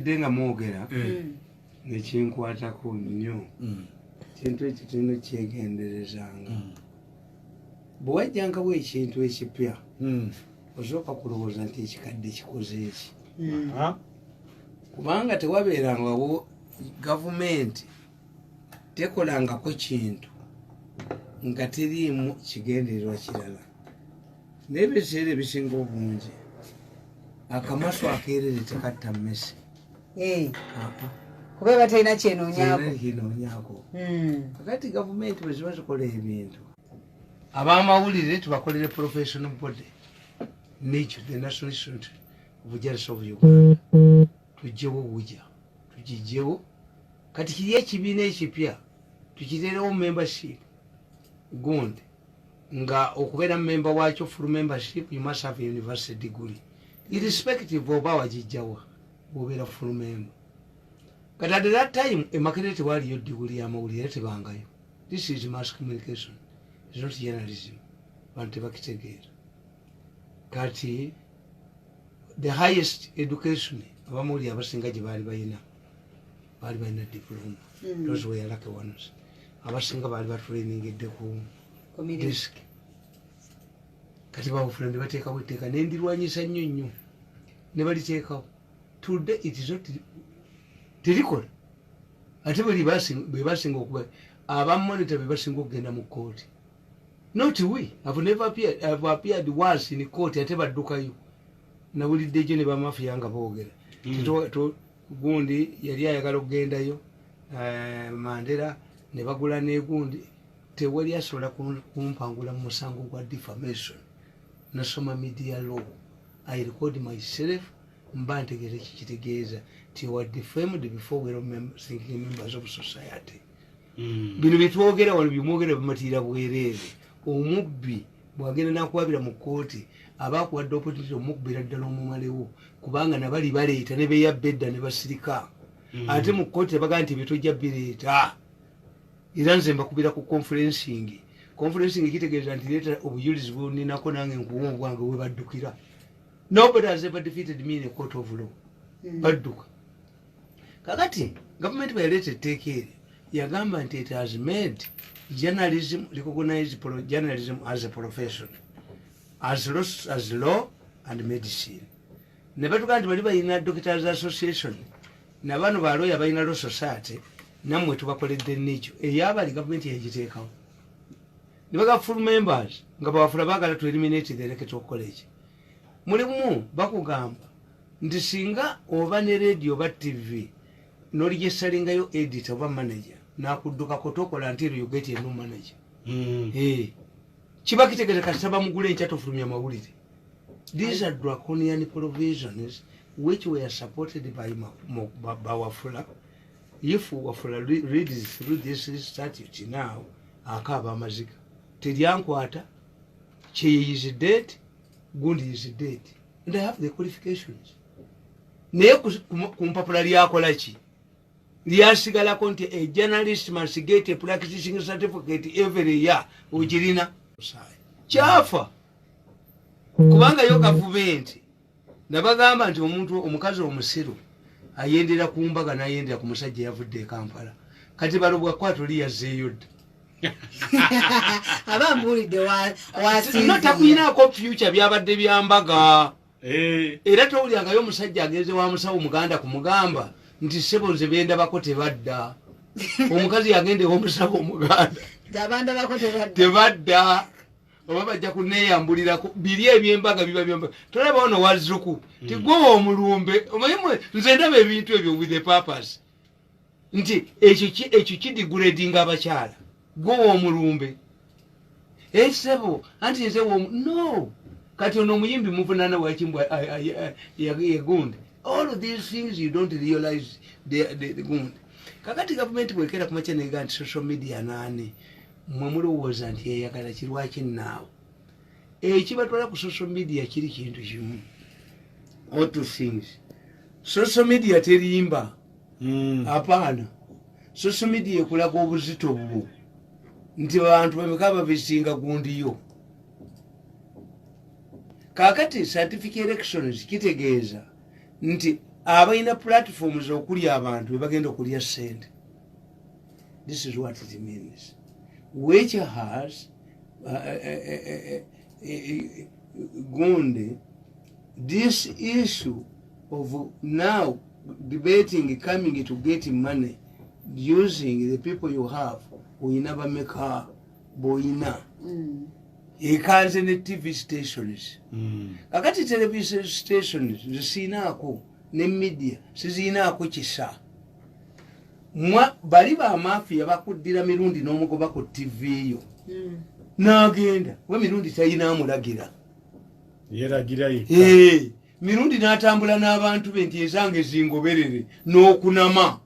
denga mwogera nekinkwatako nnyo kintu ekyo tulina kyegenderezanga bwe wajjangawo ekintu ekipya osooka kulowooza nti ekikadde kikoze eki kubanga tewabeerangawo gavumenti tekolangako kintu nga teriimu kigendererwa kirala n'ebiseera ebisinga obungi akamaso akeerere tekatta mmese kuba batalina kyenoonyako kakati gavumenti bwe ziba zikola ebintu ab'amawulire tubakolere professional body nature the national institute of justice of Uganda tujjewo buja tugijjewo kati kiri ekibiina ekipya tukiteerewo membership gundi nga okubeera member waakyo full membership you must have a university degree irrespective oba wagijjawa bwobeera full member kati at that time emakere tewaliyo degree y'amawulire tebangayo. This is mass communication, it's not journalism. Bantu tebakitegeera kati the highest education abamawulire abasinga gye baali balina diploma. Those were lucky ones. Abasinga baali batrainingidde ku disk kati bawufula ne bateekawo etteeka nendirwanyisa nnyo nnyo ne baliteekawo today it is not terikola ate bwe basinga okuba abamonita be basinga okugenda mu kooti not we have never appeared once in court ate baddukayo nawulidde gyo ne bamafiya nga boogera gundi yali ayagala okugendayo Mandela ne bagula n'egundi tewali asobola kumpangula mu musango gwa defamation. Nasoma media law. I record myself mba ntegeeza kikitegeeza ti you are defamed before we remember thinking members of society. Bino bitwogera wano bimwogera bimatira bwereere omubbi bwagenda nakwabira mu kooti abakuwadde opportunity omukubira ddala omumalewo kubanga nabali baleeta ne beyabba edda ne basirika ate mu kooti tebagaa nti byetojja bireeta era nze mbakubira ku conferencing kitegeeza nti leeta obujulizi buninako nange nkuwa obwange we baddukira. Nobody has ever defeated me in a court of law. Badduka kakati government bayaleeta etteeka eri yagamba nti it has made journalism recognized journalism as a profession as law and medicine. Ne batuga nti bali balina Doctors Association na bano balooya balina Law Society nammwe tubakoledde n'ekyo eyabali gavumenti yagiteekawo ne baga full members nga bawafula baagala to eliminate the electoral college. Mulimu bakugamba nti singa oba ne radio oba TV n'oligesalingayo editor oba manager nakuddukako tokola until you get a new manager. Kiba kitegeeza kasita bamugula enkya tofulumya mawulire. These are draconian provisions which were supported by Wafula. If Wafula reads through this statute now, akaaba amazika teryankwata Che is dead, Gundi is dead, and I have the qualifications. Naye kumpapula lyakola ki lyasigalako nti a journalist must get a practicing certificate every year ogirina kyafa kubanga yo gavumenti nabagamba nti omukazi omusiru ayendera ku mbaga n'ayendera ku musajja yavudde e Kampala kati balobwa kwato liyazzeeyo dda abambulidde takuyinaako future byabadde byambaga era towulyangayo omusajja agenze wa musawo muganda kumugamba nti sebo nze bendabako tebadda omukazi yagende omusawo omuganda tebadda oba bajja kuneeyambulirako biri ebyembaga biba byembaga tolaba ono wazuku tigwowa omulumbe omanyi nze ndaba ebintu ebyo with the purpose nti ekyo kidigradinga abakyala gwowa omulumbe sebo anti nze no kati ono omuyimbi muvunana wakimbwa yegundi. All these things you don't realize the gundi. Kakati gavumenti bwekera kumakya nega nti social media nani mwe mulowooza nti eyagala kirwaki naawe ekibatwala ku social media kiri kintu kimu. All two things. Social media terimba apaana. Social media ekulaga obuzito bwo nti abantu bameka babisinga gundiyo. Kakati scientific elections kitegeeza nti abalina platforms okulya abantu bebagenda okulya sente. This is what it means, which has Gundi, this issue of now debating coming to get money using the people you have, we never make her boina. Ikanze ne TV stations. Kakati television stations zisinaako ne media sizinaako kisa. Mwa bali ba mafia bakuddira mirundi n'omugoba ku TV yo. N'agenda we mirundi tayina amulagira. Yeragira yeka. Mirundi n'atambula n'abantu be nti ezange zingoberere n'okunama.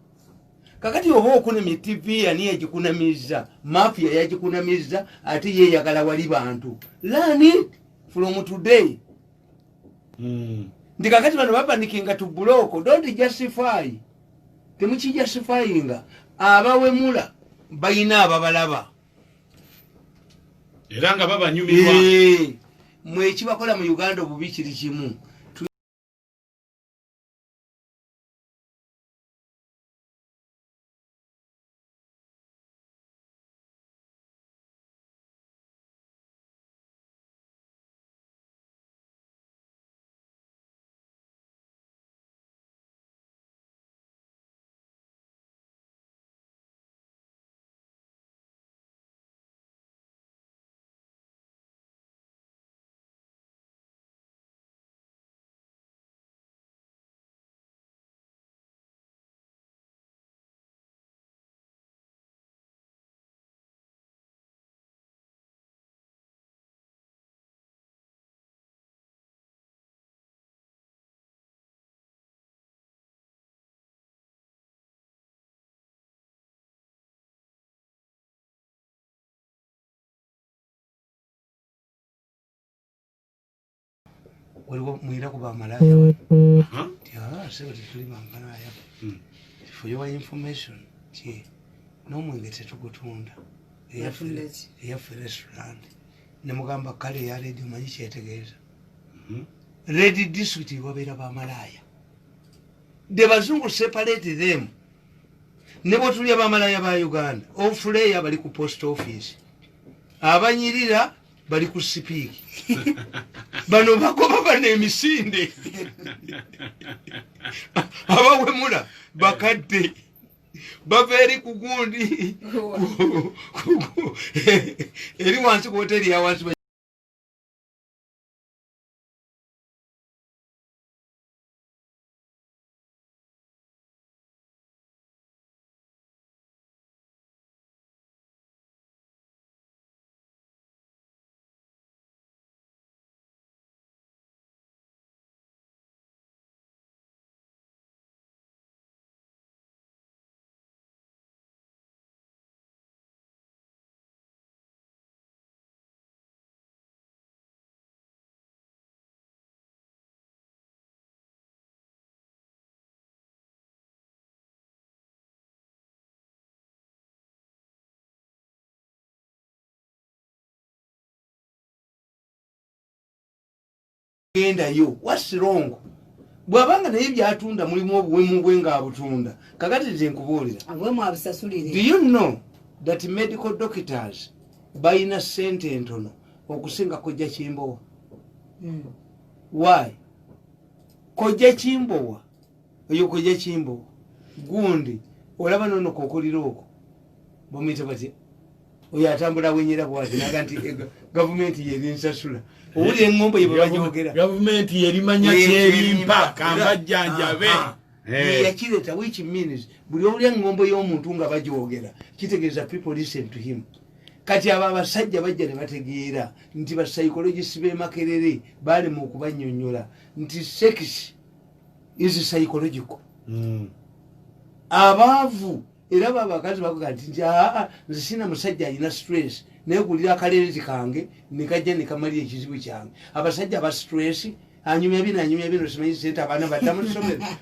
Kakati oba okunemye TV ani yagikunamiza, mafia yagikunamiza, ate ye yagala wali bantu. Learn it from today. Ndi kakati bano bapandikinga tu buloko, don't justify. Temuchi justifyinga abawemula bayina ababalaba. Era nga babanyumirwa. Mwe kibakola mu Uganda obubi kiri kimu. Waliwo mwira kuba malaya wa. Sebo tuli malaya. For your information, no mwenge tetugutunda. Eyafe restaurant. Nemugamba kale ya radio manyi kyetegeeza. Red district wabeera ba malaya. The bazungu separate them. Nebo tulya ba malaya ba Uganda. Ofuleya bali ku post office. Abanyirira bali ku speak. Bano bakoba bane emisinde. Abawemula bakadde. Baveri ku Gundi. Eri wansi ku hoteli ya wansi. What's wrong? Bwabanga naye byatunda mulimu obuwemu bwenga abutunda. Kakati nze nkubuulira. Abwemu abusasulire. Do you know that medical doctors bayina sente entono okusinga Kojja Kimbowa? Why? Kojja Kimbowa. Oyo Kojja Kimbowa. Gundi olaba nono kokolira okwo. Bomuyita bati. Oyo atambula wenyera bwati naga nti gavumenti yeri nsasula. Uli engombo yebajogera. Gavumenti yeri manya kyerimpa kambajjanjabe. Yakireta, which means buli uli engombo y'omuntu nga bajogera. Kitegeeza people listen to him. Kati abasajja bajja ne bategeera nti ba psychologist be Makerere bali mu kubanyonnyola nti sex is psychological. Abaavu era babakazi bakoga nti nze sina musajja alina stress naye kulira akalerezi kange nikajja nikamali ekizibu kyange. Abasajja ba stress anyumya bino simanyi sente abaana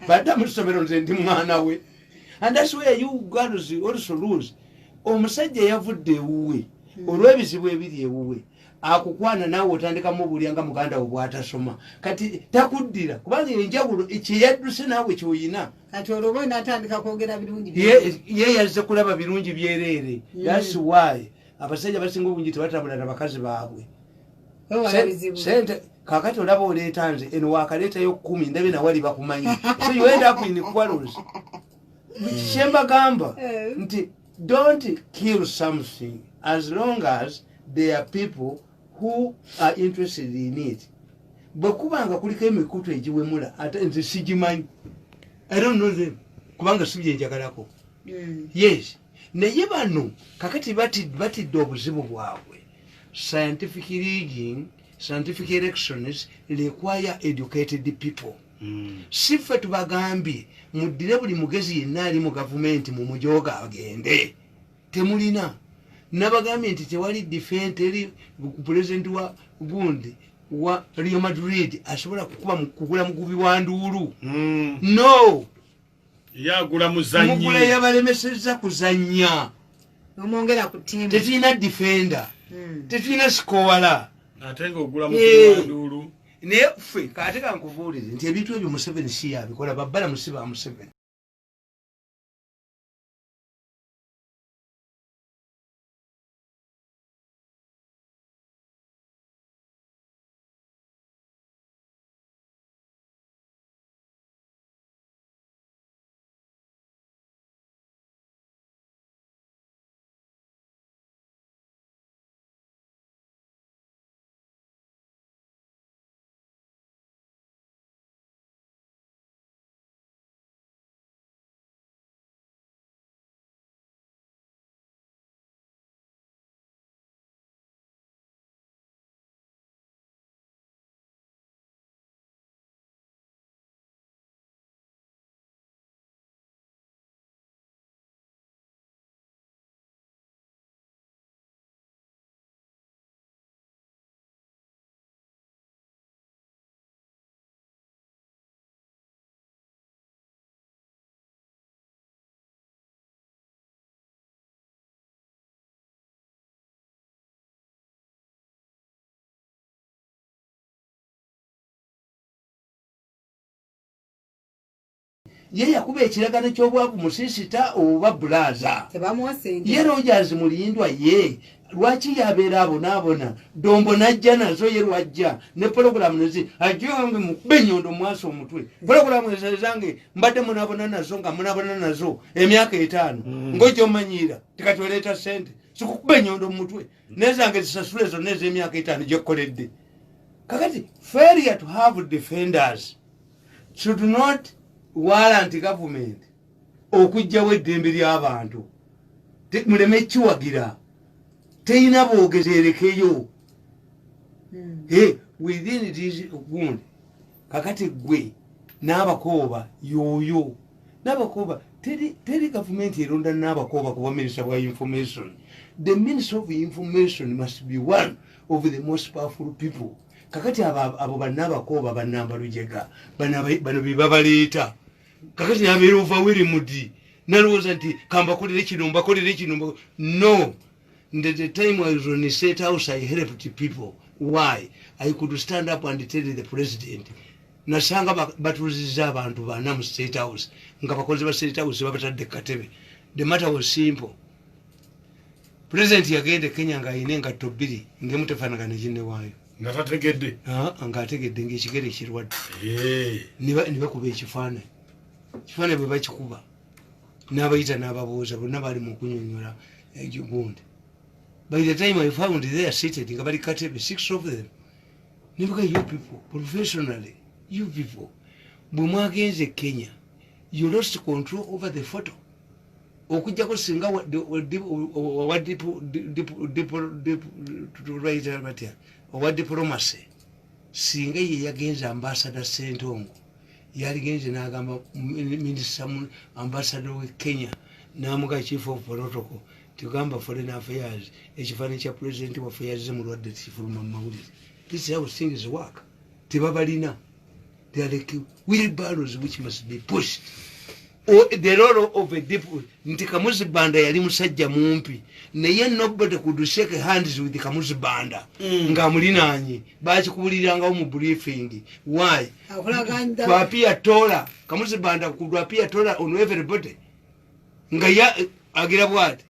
baddamu ssomero nze ndi mwana we. And that's where you girls also lose. Omusajja yavudde ewuwe olw'ebizibu ebiri ewuwe akukwana naawe otandikamu obulyanga muganda we bwatasoma kati takuddira kubanga enjawulo kyeyadduse naawe kyoyina kati olwo oba natandika kwogera birungi ye yazze kulaba birungi byereere thats why abasajja basinga obungi tebatambula na bakazi baabwe sente kakati olaba oleeta nze eno wakaleetayo 10 ndabe nawali bakumanyi so you end up in quarrels kyembagamba nti don't kill something as long as there are people who are interested in it bwekubanga kuliko emikutu egiwemula ate nze sigimanyi I don't know them kubanga sibyenjagalako yes naye bano kakati batidde obuzibu bwabwe scientific rigging scientific elections require educated people sife tubagambye muddire buli mugezi yenna ali mu gavumenti mu mujoga agende temulina nabagambye nti tewali defense eri pulezidenti wa gundi wa Real Madrid asobola kugula mugubi wa nduulu no yagula muzanyi mugula yabalemeseza kuzanya omongera ku timu tetulina defender tetulina sikola ate ng'ogula mugubi wa nduulu naye ffe kate kankubuulire nti ebintu ebyo Museveni si yabikola babbala musiba Museveni ye yakuba ekiragano ky'obwavu musisita oba bulaza ye Rogers Mulindwa ye lwaki yabeera abonaabona Dombo najja nazo ye lwajja ne pologulamu nezi ajonge mukube nyondo mwaso omutwe pologulamu ezange mbadde munabona nazo nga munabona nazo emyaka 5 ng'ogyomanyira tikatweleeta sente sikukube nyondo mutwe nezange zisasule zonna ez'emyaka 5 gyekkoledde kakati failure to have defenders should not warrant government okujjawo eddembe ly'abantu muleme kiwagira teyina boogezeerekeyo within this gundi kakati gwe n'abakooba yoyo n'abakooba teri gavumenti eronda n'abakooba kuba minisita bwa information the minister of information must be one of the most powerful people kakati abo bannabakooba bannamba lujega bano bebabaleeta kakati nabeera ovaweri mudi nalowooza nti kambakolere kino mbakolere kino no. The time I was on the State House, I helped people. Why? I could stand up and tell the president. Nasanga batuziza abantu bana mu State House. Nga bakoze ba State House babatadde katebe. The matter was simple. President yagende Kenya nga inenga tobiri ngemutefananga nejine wayo. Ngatategedde. Ngategedde ngekigere kirwadde. Niba kuba ekifana. Kifana bwe bakikuba. N'abayita n'ababuuza bonna bali mu kunyonyola egundi. By the time I found they are seated in Kabari Katebe, 6 of them. Never you people, professionally, you people. Buma against Kenya, you lost control over the photo. Okujako singa what diplomacy. Singa ye against Ambassador Sentongo. Yari against Nagamba Minister Ambassador with Kenya. Namuga Chief of Protocol. Tugamba Foreign Affairs, ekifaananyi kya President waffe yazze mulwadde kifuluma mu mawulire. This is how things work. Tebabalina. They are like wheelbarrows which must be pushed. the role of a deputy nti Kamuzibanda yali musajja mumpi naye nobody could shake hands with Kamuzibanda nga mulinanye bakikubuliranga mu briefing. Why? To appear taller. Kamuzibanda could appear taller on everybody nga ya agira bwati.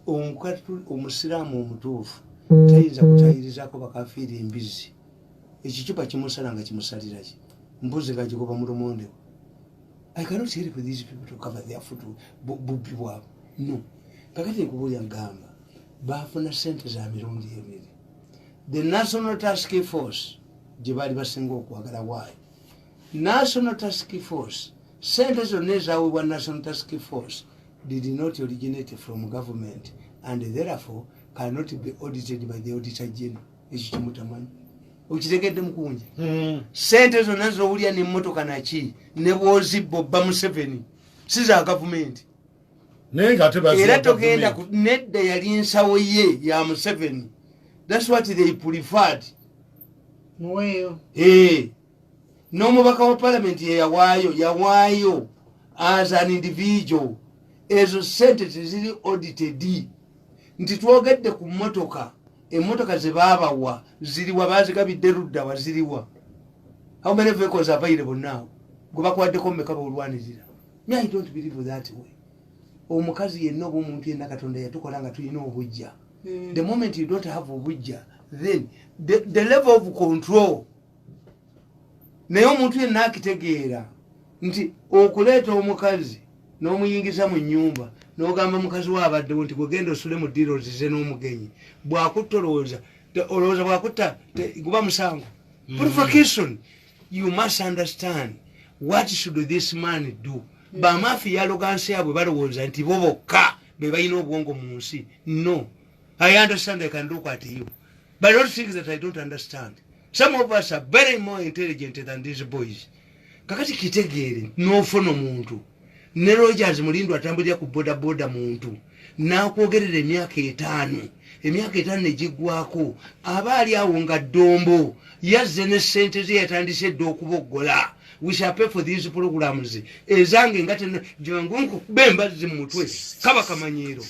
Omukatu omusiramu omutuufu tayinza kutayirizako bakafiira embizi ekicupa kimusala nga kimusalira ki mbuzi nga gigoba mu lumonde. I cannot help these people to cover their foot bubbi bwabwe. No, kakati nkubulya ngamba baafuna sente za mirundi ebiri. The National Task Force gye baali basinga okwagala waayo. National Task Force sente zonna ezaweebwa National Task Force did not originate from government and therefore cannot be audited by the Auditor General. Ekimutamanyi ukitegedde mukunja sente zonna zowulya n'emmotoka naki ne bwozibba obba Museveni si za government era togenda nedda yali nsawo ye ya Museveni. That's what they preferred. Mweyo n'omubaka wa parliament yawaayo as an individual. Ezo sente teziri audited nti twogedde ku mmotoka emmotoka ze baabawa ziriwa baazigabidde ludda waziriwa. How many vehicles are available now? Gwe bakwaddeko mmeka bawulwanirira? I don't believe that way. Omukazi yenna oba omuntu yenna Katonda yatukola nga tulina obujja. The moment you don't have obujja, then the level of control. Naye omuntu yenna akitegeera nti okuleeta omukazi n'omuyingiza mu nnyumba n'ogamba mukazi waabaddewo nti gwegenda osule mu ddiiro ozize n'omugenyi bw'akutta olowooza bw'akutta guba musango. Provocation. You must understand what should this man do. Bamafiya alogansi yabwe balowooza nti bo bokka be balina obwongo mu nsi. No, I understand I can look at you, but I don't think that I don't understand. Some of us are very more intelligent than these boys. Kakati kitegeere n'ofuna omuntu ne Rogers Mulindo atambulira ku boda muntu n'akwogerera emyaka 5 negigwako abaali awo nga Dombo yazze ne ssente ze yatandise dde okuboggola. We shall pay for these programs ezange nga tena jangu nkukubemba zi mu mutwe kaba kamanyiiro.